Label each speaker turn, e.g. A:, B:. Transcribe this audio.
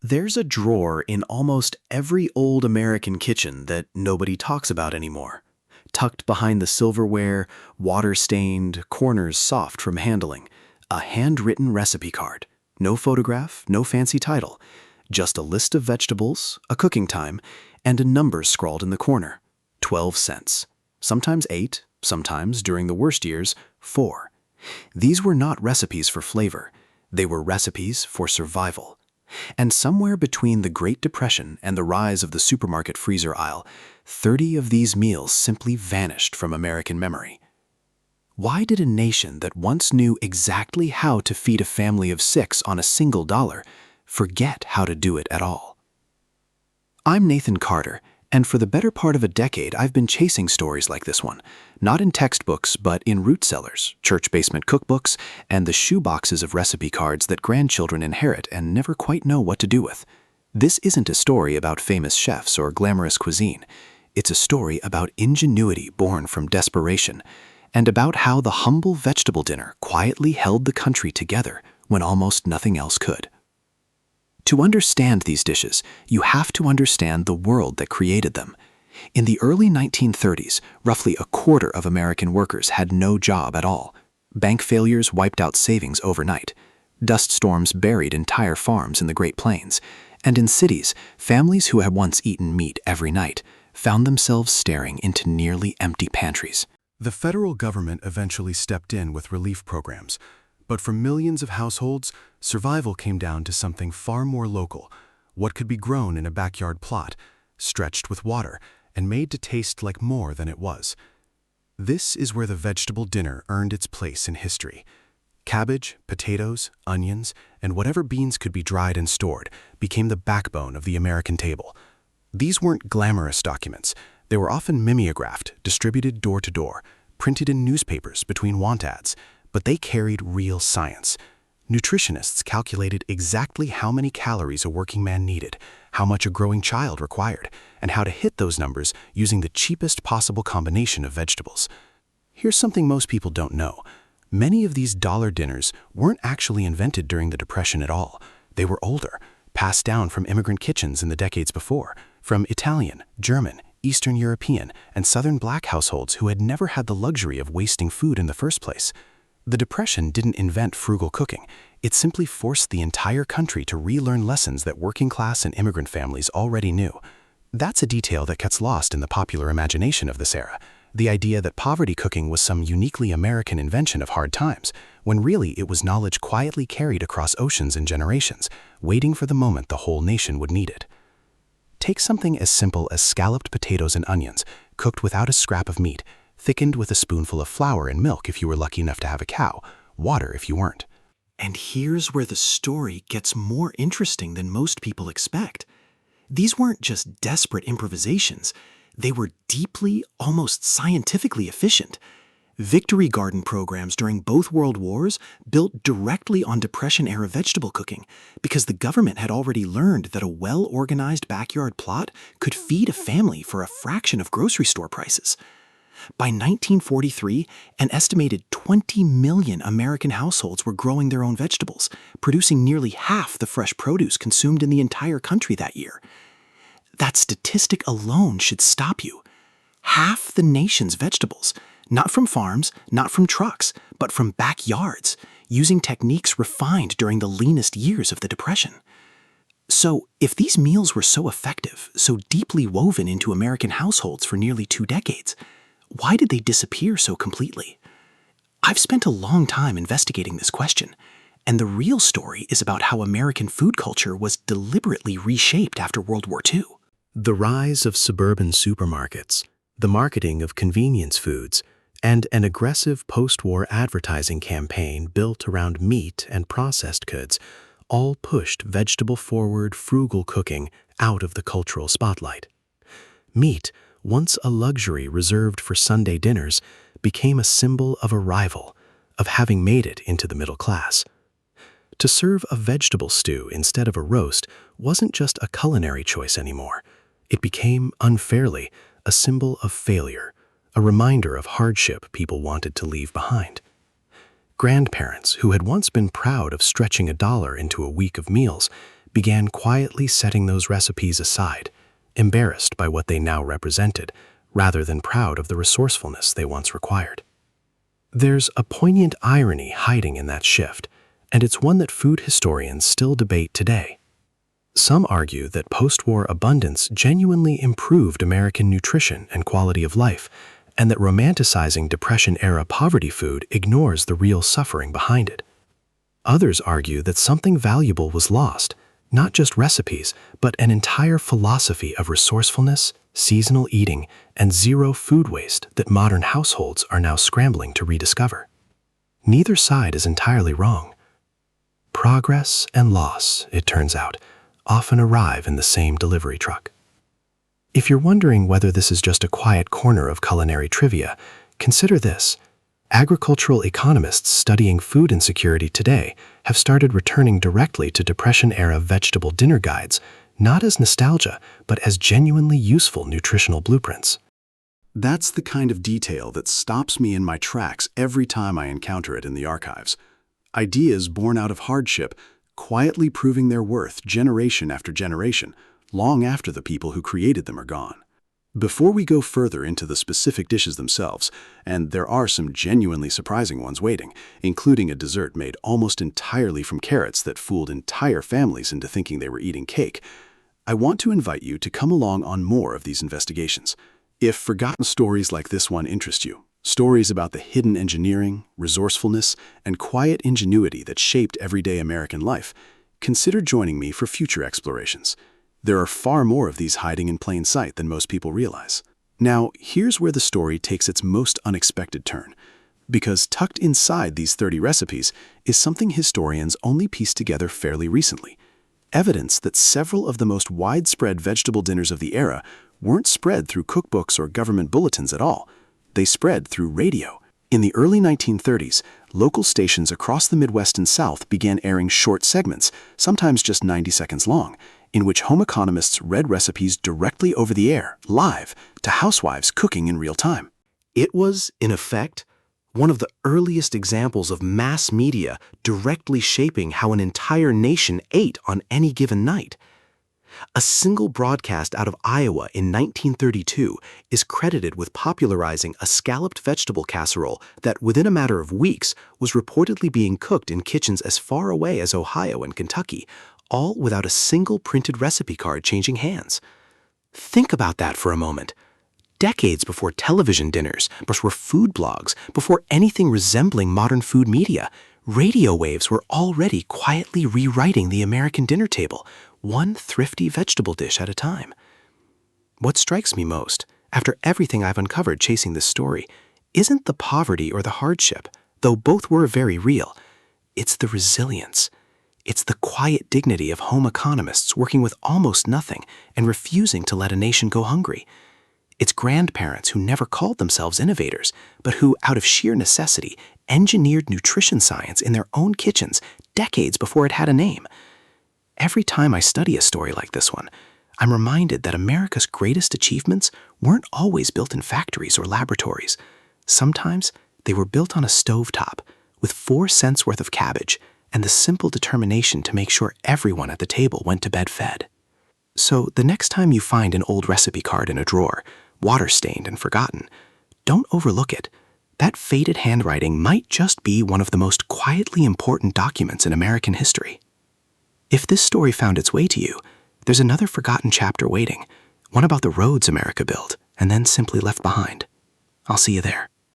A: There's a drawer in almost every old American kitchen that nobody talks about anymore. Tucked behind the silverware, water-stained, corners soft from handling, a handwritten recipe card. No photograph, no fancy title, just a list of vegetables, a cooking time, and a number scrawled in the corner. 12 cents. Sometimes 8, sometimes, during the worst years, 4. These were not recipes for flavor. They were recipes for survival. And somewhere between the Great Depression and the rise of the supermarket freezer aisle, 30 of these meals simply vanished from American memory. Why did a nation that once knew exactly how to feed a family of 6 on a single dollar forget how to do it at all? I'm Nathan Carter, and for the better part of a decade I've been chasing stories like this one, not in textbooks but in root cellars, church basement cookbooks, and the shoeboxes of recipe cards that grandchildren inherit and never quite know what to do with. This isn't a story about famous chefs or glamorous cuisine. It's a story about ingenuity born from desperation, and about how the humble vegetable dinner quietly held the country together when almost nothing else could. To understand these dishes, you have to understand the world that created them. In the early 1930s, roughly a quarter of American workers had no job at all. Bank failures wiped out savings overnight. Dust storms buried entire farms in the Great Plains. And in cities, families who had once eaten meat every night found themselves staring into nearly empty pantries.
B: The federal government eventually stepped in with relief programs, but for millions of households, survival came down to something far more local: what could be grown in a backyard plot, stretched with water, and made to taste like more than it was. This is where the vegetable dinner earned its place in history. Cabbage, potatoes, onions, and whatever beans could be dried and stored became the backbone of the American table. These weren't glamorous documents. They were often mimeographed, distributed door to door, printed in newspapers between want ads, but they carried real science. Nutritionists calculated exactly how many calories a working man needed, how much a growing child required, and how to hit those numbers using the cheapest possible combination of vegetables. Here's something most people don't know. Many of these dollar dinners weren't actually invented during the Depression at all. They were older, passed down from immigrant kitchens in the decades before, from Italian, German, Eastern European, and Southern Black households who had never had the luxury of wasting food in the first place. The Depression didn't invent frugal cooking. It simply forced the entire country to relearn lessons that working class and immigrant families already knew. That's a detail that gets lost in the popular imagination of this era, the idea that poverty cooking was some uniquely American invention of hard times, when really it was knowledge quietly carried across oceans and generations, waiting for the moment the whole nation would need it. Take something as simple as scalloped potatoes and onions, cooked without a scrap of meat, thickened with a spoonful of flour and milk if you were lucky enough to have a cow, water if you weren't.
A: And here's where the story gets more interesting than most people expect. These weren't just desperate improvisations. They were deeply, almost scientifically efficient. Victory garden programs during both world wars built directly on Depression-era vegetable cooking because the government had already learned that a well-organized backyard plot could feed a family for a fraction of grocery store prices. By 1943, an estimated 20 million American households were growing their own vegetables, producing nearly half the fresh produce consumed in the entire country that year. That statistic alone should stop you. Half the nation's vegetables, not from farms, not from trucks, but from backyards, using techniques refined during the leanest years of the Depression. So, if these meals were so effective, so deeply woven into American households for nearly 2 decades, why did they disappear so completely? I've spent a long time investigating this question, and the real story is about how American food culture was deliberately reshaped after World War II. The rise of suburban supermarkets, the marketing of convenience foods, and an aggressive post-war advertising campaign built around meat and processed goods all pushed vegetable-forward, frugal cooking out of the cultural spotlight. Meat, once a luxury reserved for Sunday dinners, became a symbol of arrival, of having made it into the middle class. To serve a vegetable stew instead of a roast wasn't just a culinary choice anymore. It became, unfairly, a symbol of failure, a reminder of hardship people wanted to leave behind. Grandparents, who had once been proud of stretching $1 into a week of meals,
B: began quietly setting those recipes aside, embarrassed by what they now represented, rather than proud of the resourcefulness they once required. There's a poignant irony hiding in that shift, and it's one that food historians still debate today. Some argue that post-war abundance genuinely improved American nutrition and quality of life, and that romanticizing Depression-era poverty food ignores the real suffering behind it. Others argue that something valuable was lost, not just recipes, but an entire philosophy of resourcefulness, seasonal eating, and zero food waste that modern households are now scrambling to rediscover. Neither side is entirely wrong. Progress and loss, it turns out, often arrive in the same delivery truck. If you're wondering whether this is just a quiet corner of culinary trivia, consider this. Agricultural economists studying food insecurity today have started returning directly to Depression-era vegetable dinner guides, not as nostalgia, but as genuinely useful nutritional blueprints.
C: That's the kind of detail that stops me in my tracks every time I encounter it in the archives. Ideas born out of hardship, quietly proving their worth generation after generation, long after the people who created them are gone. Before we go further into the specific dishes themselves, and there are some genuinely surprising ones waiting, including a dessert made almost entirely from carrots that fooled entire families into thinking they were eating cake, I want to invite you to come along on more of these investigations. If forgotten stories like this one interest you, stories about the hidden engineering, resourcefulness, and quiet ingenuity that shaped everyday American life, consider joining me for future explorations. There are far more of these hiding in plain sight than most people realize. Now, here's where the story takes its most unexpected turn, because tucked inside these 30 recipes is something historians only pieced together fairly recently. Evidence that several of the most widespread vegetable dinners of the era weren't spread through cookbooks or government bulletins at all. They spread through radio. In the early 1930s, local stations across the Midwest and South began airing short segments, sometimes just 90 seconds long, in which home economists read recipes directly over the air, live, to housewives cooking in real time.
A: It was, in effect, one of the earliest examples of mass media directly shaping how an entire nation ate on any given night. A single broadcast out of Iowa in 1932 is credited with popularizing a scalloped vegetable casserole that, within a matter of weeks, was reportedly being cooked in kitchens as far away as Ohio and Kentucky, all without a single printed recipe card changing hands. Think about that for a moment. Decades before television dinners, before food blogs, before anything resembling modern food media, radio waves were already quietly rewriting the American dinner table, one thrifty vegetable dish at a time. What strikes me most, after everything I've uncovered chasing this story, isn't the poverty or the hardship, though both were very real. It's the resilience. It's the quiet dignity of home economists working with almost nothing and refusing to let a nation go hungry. It's grandparents who never called themselves innovators, but who, out of sheer necessity, engineered nutrition science in their own kitchens decades before it had a name. Every time I study a story like this one, I'm reminded that America's greatest achievements weren't always built in factories or laboratories. Sometimes they were built on a stovetop with 4 cents worth of cabbage and the simple determination to make sure everyone at the table went to bed fed. So the next time you find an old recipe card in a drawer, water-stained and forgotten, don't overlook it. That faded handwriting might just be one of the most quietly important documents in American history. If this story found its way to you, there's another forgotten chapter waiting, one about the roads America built and then simply left behind. I'll see you there.